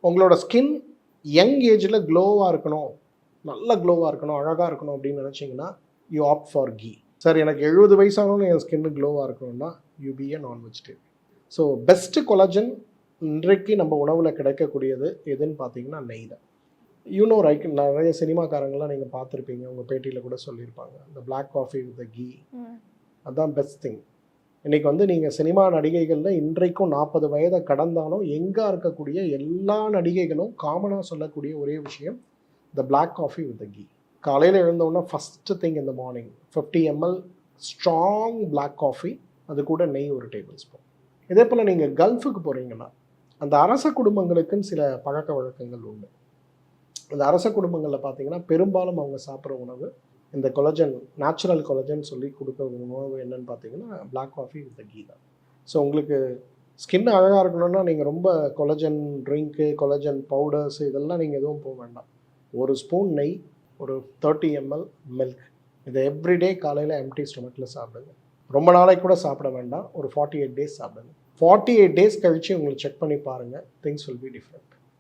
உங்களோட skin young ஏஜில் க்ளோவாக இருக்கணும், நல்ல க்ளோவாக இருக்கணும், அழகாக இருக்கணும் அப்படின்னு நினச்சிங்கன்னா you opt for ghee. Sir எனக்கு 70 வயசானாலும் என் ஸ்கின்னு க்ளோவாக இருக்கணும்னா யூ பி ஏ நான் வெஜிடேரியன். ஸோ பெஸ்ட்டு கொலாஜன் இன்றைக்கு நம்ம உணவில் கிடைக்கக்கூடியது எதுன்னு பார்த்தீங்கன்னா நெய் தான். யூனோ ரைட், நிறைய சினிமாக்காரங்களாம் நீங்கள் பார்த்துருப்பீங்க, உங்கள் பேட்டியில் கூட சொல்லியிருப்பாங்க, இந்த பிளாக் காஃபி வித் கீ, அதுதான் பெஸ்ட் திங். இன்றைக்கி வந்து நீங்கள் சினிமா நடிகைகளில் இன்றைக்கும் 40 வயதை கடந்தாலும் எங்கே இருக்கக்கூடிய எல்லா நடிகைகளும் காமனாக சொல்லக்கூடிய ஒரே விஷயம் the black coffee with ghee. காலையில் எழுந்தோன்னா ஃபஸ்ட்டு திங் இந்த morning 50 ml strong black coffee, அது கூட நெய் ஒரு டேபிள் ஸ்பூன். இதே போல் நீங்கள் கல்ஃபுக்கு போகிறீங்கன்னா அந்த அரச குடும்பங்களுக்குன்னு சில பழக்க வழக்கங்கள் உண்டு. அந்த அரச குடும்பங்களில் பார்த்தீங்கன்னா பெரும்பாலும் அவங்க சாப்பிட்ற உணவு இந்த கொலஜன், நேச்சுரல் கொலஜன் சொல்லி கொடுக்குற உணவு என்னன்னு பார்த்தீங்கன்னா பிளாக் காஃபி வித் கீ தான். ஸோ உங்களுக்கு ஸ்கின் அழகாக இருக்கணும்னா நீங்கள் ரொம்ப கொலஜன் ட்ரிங்க்கு, கொலஜன் பவுடர்ஸ் இதெல்லாம் நீங்கள் எதுவும் போக வேண்டாம். ஒரு ஸ்பூன் நெய், ஒரு 30 ml மில்க், இதை எவ்ரிடே காலையில் எம்டி ஸ்டொமக்கில் சாப்பிடுங்க. ரொம்ப நாளைக்கு கூட சாப்பிட வேண்டாம், ஒரு 48 days சாப்பிடுங்க. 48 days கழித்து உங்களுக்கு செக் பண்ணி பாருங்கள், திங்ஸ் வில் பி டிஃப்ரெண்ட்.